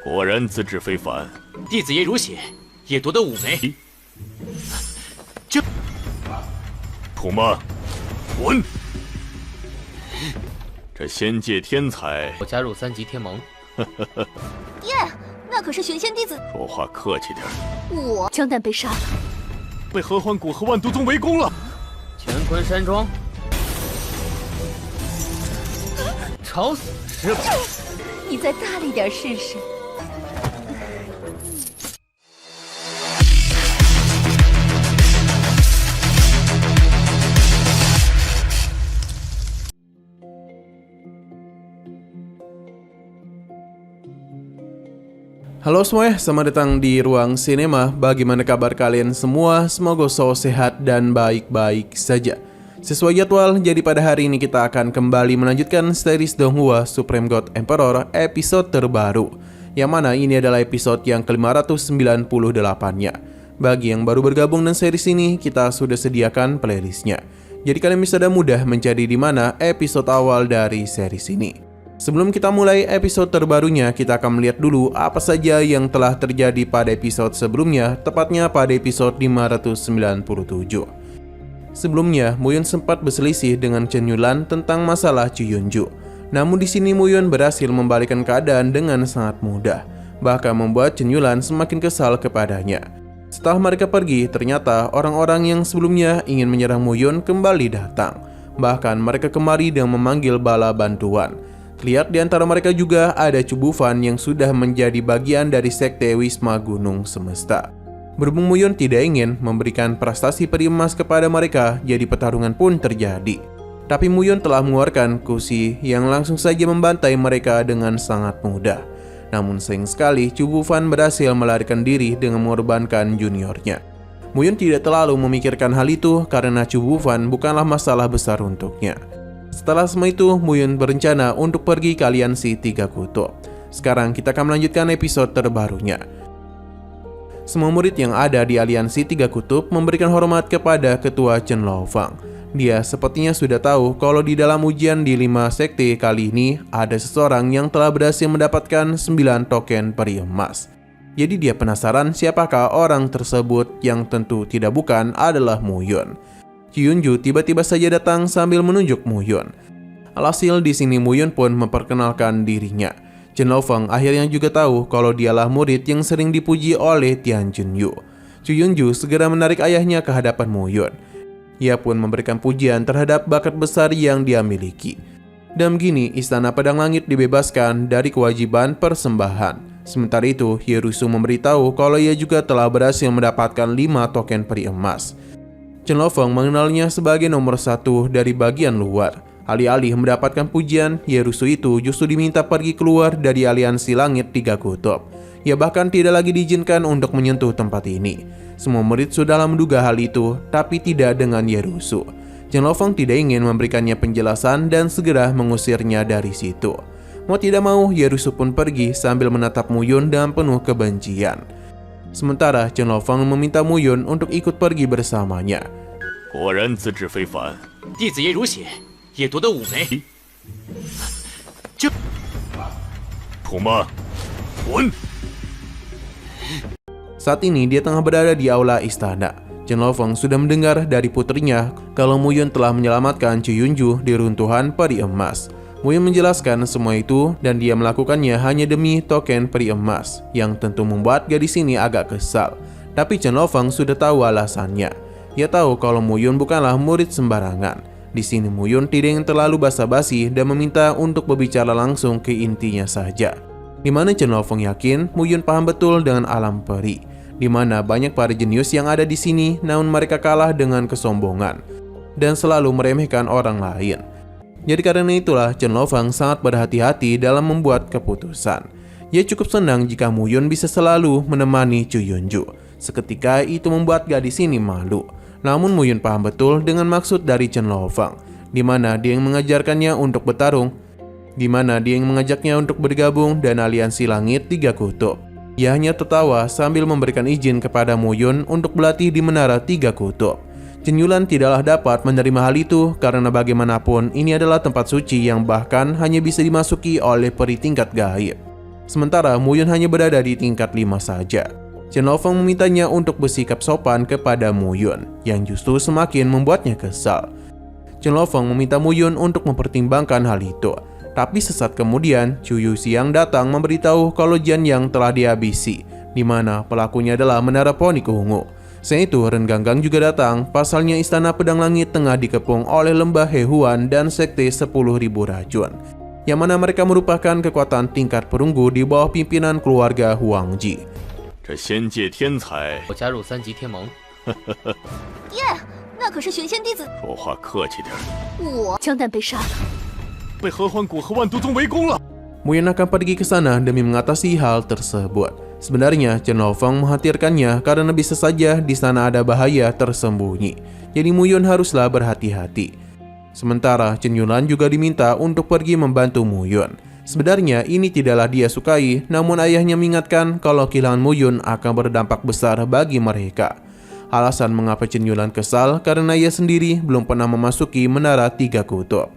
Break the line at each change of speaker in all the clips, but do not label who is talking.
果然资质非凡。
弟子也如血，也夺得5枚。
土妈，滚！这仙界天才，
我加入3级天盟。
爹，那可是玄仙弟子。
说话客气点。
我江旦被杀了，
被合欢谷和万毒宗围攻了。
乾坤山庄，吵死师傅！
你再大力点试试。
Halo semuanya, selamat datang di Ruang Sinema. Bagaimana kabar kalian semua? Semoga selalu sehat dan baik-baik saja. Sesuai jadwal, jadi pada hari ini kita akan kembali melanjutkan series Donghua Supreme God Emperor episode terbaru, yang mana ini adalah episode yang ke-598-nya. Bagi yang baru bergabung dengan series ini, kita sudah sediakan playlistnya. Jadi kalian bisa mudah mencari di mana episode awal dari series ini. Sebelum kita mulai episode terbarunya, kita akan melihat dulu apa saja yang telah terjadi pada episode sebelumnya, tepatnya pada episode 597. Sebelumnya, Muyun sempat berselisih dengan Chen Yulan tentang masalah Chuyunju. Namun di sini Muyun berhasil membalikkan keadaan dengan sangat mudah, bahkan membuat Chen Yulan semakin kesal kepadanya. Setelah mereka pergi, ternyata orang-orang yang sebelumnya ingin menyerang Muyun kembali datang. Bahkan mereka kemari dengan memanggil bala bantuan. Lihat di antara mereka juga ada Chu Bufan yang sudah menjadi bagian dari sekte Wisma Gunung Semesta. Berhubung Muyun tidak ingin memberikan prestasi peri emas kepada mereka, jadi pertarungan pun terjadi. Tapi Muyun telah mengeluarkan Kusi yang langsung saja membantai mereka dengan sangat mudah. Namun sayang sekali Chu Bufan berhasil melarikan diri dengan mengorbankan juniornya. Muyun tidak terlalu memikirkan hal itu karena Chu Bufan bukanlah masalah besar untuknya. Setelah semua itu, Muyun berencana untuk pergi ke aliansi Tiga Kutub. Sekarang kita akan melanjutkan episode terbarunya. Semua murid yang ada di aliansi Tiga Kutub memberikan hormat kepada ketua Chen Laofang. Dia sepertinya sudah tahu kalau di dalam ujian di 5 sekte kali ini ada seseorang yang telah berhasil mendapatkan 9 token peri emas. Jadi dia penasaran siapakah orang tersebut, yang tentu tidak bukan adalah Muyun. Chuyunju tiba-tiba saja datang sambil menunjuk Muyun. Alhasil di sini Muyun pun memperkenalkan dirinya. Chen Laofang akhirnya juga tahu kalau dialah murid yang sering dipuji oleh Tian Junyu. Chuyunju segera menarik ayahnya ke hadapan Muyun. Ia pun memberikan pujian terhadap bakat besar yang dia miliki. Dan begini, Istana Pedang Langit dibebaskan dari kewajiban persembahan. Sementara itu, Hierusu memberitahu kalau ia juga telah berhasil mendapatkan 5 token peri emas. Chen Laofang mengenalnya sebagai nomor 1 dari bagian luar. Alih-alih mendapatkan pujian, Hierusu itu justru diminta pergi keluar dari aliansi langit Tiga Kutub. Ia bahkan tidak lagi diizinkan untuk menyentuh tempat ini. Semua murid sudahlah menduga hal itu, tapi tidak dengan Hierusu. Chen Laofang tidak ingin memberikannya penjelasan dan segera mengusirnya dari situ. Mau tidak mau, Hierusu pun pergi sambil menatap Muyun dengan penuh kebencian. Sementara Chen Laofang meminta Muyun untuk ikut pergi bersamanya.
果然资质非凡。
弟子也如血，也夺得5枚。
土妈，滚！
Saat ini dia tengah berada di aula istana. Chen Laofang sudah mendengar dari putrinya kalau Muyun telah menyelamatkan Chuyunju di runtuhan peri emas. Muyun menjelaskan semua itu dan dia melakukannya hanya demi token peri emas, yang tentu membuat gadis ini agak kesal. Tapi Chen Laofang sudah tahu alasannya. Ia tahu kalau Muyun bukanlah murid sembarangan. Di sini Muyun tidak ingin terlalu basa-basi dan meminta untuk berbicara langsung ke intinya saja. Di mana Chen Laofang yakin Muyun paham betul dengan alam peri, di mana banyak para jenius yang ada di sini, namun mereka kalah dengan kesombongan dan selalu meremehkan orang lain. Jadi karena itulah Chen Laofang sangat berhati-hati dalam membuat keputusan. Ia cukup senang jika Muyun bisa selalu menemani Chuyunju. Seketika itu membuat gadis ini malu. Namun Muyun paham betul dengan maksud dari Chen Laofang, di mana dia yang mengajarkannya untuk bertarung, di mana dia yang mengajaknya untuk bergabung dan aliansi langit Tiga Kutub. Ia hanya tertawa sambil memberikan izin kepada Muyun untuk berlatih di menara Tiga Kutub. Chen Yulan tidaklah dapat menerima hal itu karena bagaimanapun ini adalah tempat suci yang bahkan hanya bisa dimasuki oleh peri tingkat gaib. Sementara Muyun hanya berada di tingkat 5 saja. Chen Laofeng memintanya untuk bersikap sopan kepada Muyun, yang justru semakin membuatnya kesal. Chen Laofeng meminta Muyun untuk mempertimbangkan hal itu. Tapi sesaat kemudian, Chu Yuxiang datang memberitahu kalau Jian Yang telah dihabisi, di mana pelakunya adalah Menara Poni Ungu. Selain itu, Ren Ganggang juga datang, pasalnya Istana Pedang Langit tengah dikepung oleh lembah Hehuan dan Sekte 10.000 racun, yang mana mereka merupakan kekuatan tingkat perunggu di bawah pimpinan keluarga Huangji.
这仙界天才，
我加入3级天盟。
耶，那可是玄仙弟子。
说话客气点，
我江淡被杀了，
被合欢谷和万毒宗围攻了。
Muyun akan pergi ke sana demi mengatasi hal tersebut. Sebenarnya Chen Laofeng mengkhawatirkannya karena bisa saja di sana ada bahaya tersembunyi. Jadi Muyun haruslah berhati-hati. Sementara Chen Yunlan juga diminta untuk pergi membantu Muyun. Sebenarnya ini tidaklah dia sukai, namun ayahnya mengingatkan kalau kehilangan Muyun akan berdampak besar bagi mereka. Alasan mengapa Chen Yunlan kesal karena ia sendiri belum pernah memasuki Menara Tiga Kutub.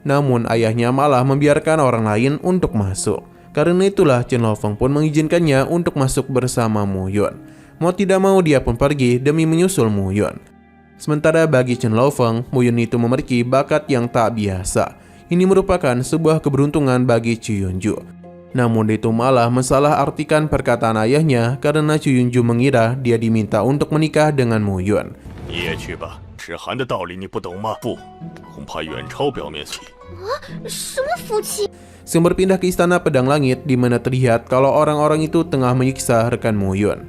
Namun ayahnya malah membiarkan orang lain untuk masuk. Karena itulah Chen Laofeng pun mengizinkannya untuk masuk bersama Muyun. Mau tidak mau dia pun pergi demi menyusul Muyun. Sementara bagi Chen Laofeng, Muyun itu memiliki bakat yang tak biasa. Ini merupakan sebuah keberuntungan bagi Chu Yunju. Namun itu malah mensalahartikan perkataan ayahnya karena Chu Yunju mengira dia diminta untuk menikah dengan Muyun.
你也去吧，止寒的道理你不懂吗？不，恐怕远超表面气。
什么福气？
Yang berpindah ke Istana Pedang Langit di mana terlihat kalau orang-orang itu tengah menyiksa rekan Muyun.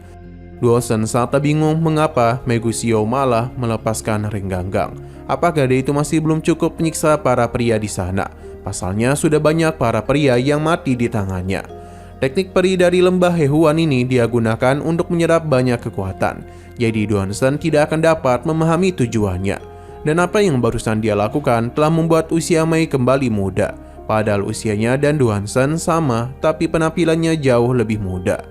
Duosen sangat bingung mengapa Megu Xiao malah melepaskan Ren Ganggang. Apakah dia itu masih belum cukup menyiksa para pria di sana? Pasalnya sudah banyak para pria yang mati di tangannya. Teknik peri dari lembah Hehuan ini dia gunakan untuk menyerap banyak kekuatan. Jadi Duosen tidak akan dapat memahami tujuannya. Dan apa yang barusan dia lakukan telah membuat usia Mei kembali muda. Padahal usianya dan Duosen sama, tapi penampilannya jauh lebih muda.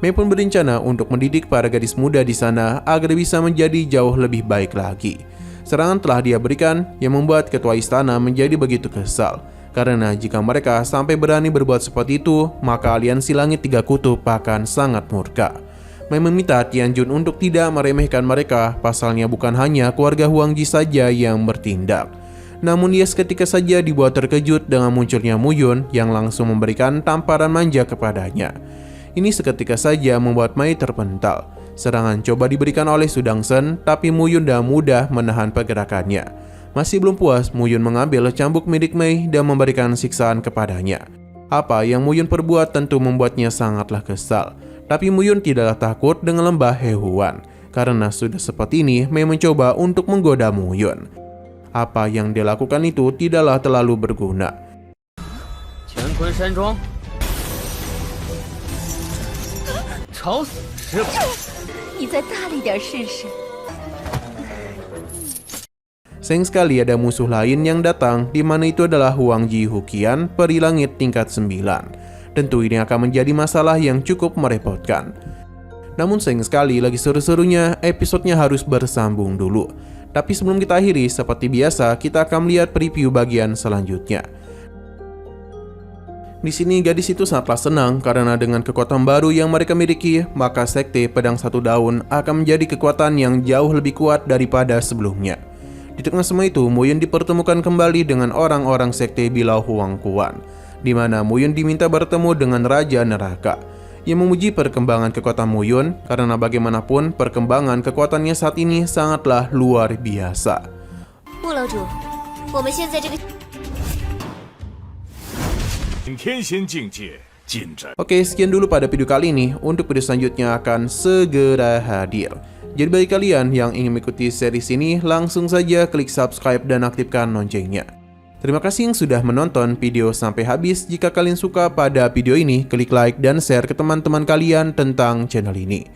Mei pun berencana untuk mendidik para gadis muda di sana agar bisa menjadi jauh lebih baik lagi. Serangan telah dia berikan yang membuat ketua istana menjadi begitu kesal. Karena jika mereka sampai berani berbuat seperti itu, maka aliansi Langit Tiga Kutub akan sangat murka. Mei meminta Tianjun untuk tidak meremehkan mereka, pasalnya bukan hanya keluarga Huangji saja yang bertindak. Namun dia seketika saja dibuat terkejut dengan munculnya Muyun yang langsung memberikan tamparan manja kepadanya. Ini seketika saja membuat Mei terpental. Serangan coba diberikan oleh Sudangsen, tapi Muyun dah mudah menahan pergerakannya. Masih belum puas, Muyun mengambil cambuk milik Mei dan memberikan siksaan kepadanya. Apa yang Muyun perbuat tentu membuatnya sangatlah kesal. Tapi Muyun tidaklah takut dengan lembah Hehuan. Karena sudah seperti ini, Mei mencoba untuk menggoda Muyun. Apa yang dia lakukan itu tidaklah terlalu berguna.
乾坤山庄，吵死师傅！
你再大力点试试。
Sayang sekali ada musuh lain yang datang, di mana itu adalah Huangji Huqian, peri langit tingkat 9. Tentu ini akan menjadi masalah yang cukup merepotkan. Namun sayang sekali lagi seru-serunya, episodenya harus bersambung dulu. Tapi sebelum kita akhiri, seperti biasa, kita akan melihat preview bagian selanjutnya. Di sini gadis itu sangatlah senang karena dengan kekuatan baru yang mereka miliki, maka Sekte Pedang Satu Daun akan menjadi kekuatan yang jauh lebih kuat daripada sebelumnya. Di tengah semua itu, Muyun dipertemukan kembali dengan orang-orang Sekte Bilau Huangquan, di mana Muyun diminta bertemu dengan Raja Neraka. Ia memuji perkembangan kekuatan Muyun karena bagaimanapun perkembangan kekuatannya saat ini sangatlah luar biasa.
穆楼主，我们现在这个
天仙境界进展。
Oke, sekian dulu pada video kali ini. Untuk video selanjutnya akan segera hadir. Jadi bagi kalian yang ingin mengikuti series ini, langsung saja klik subscribe dan aktifkan loncengnya. Terima kasih yang sudah menonton video sampai habis. Jika kalian suka pada video ini, klik like dan share ke teman-teman kalian tentang channel ini.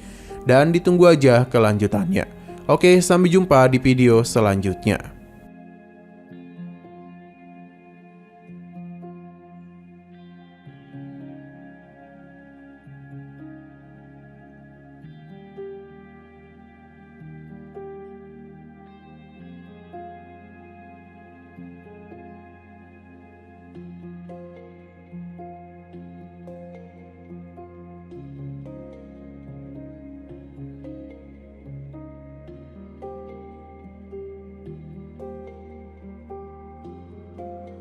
Dan ditunggu aja kelanjutannya. Oke, sampai jumpa di video selanjutnya.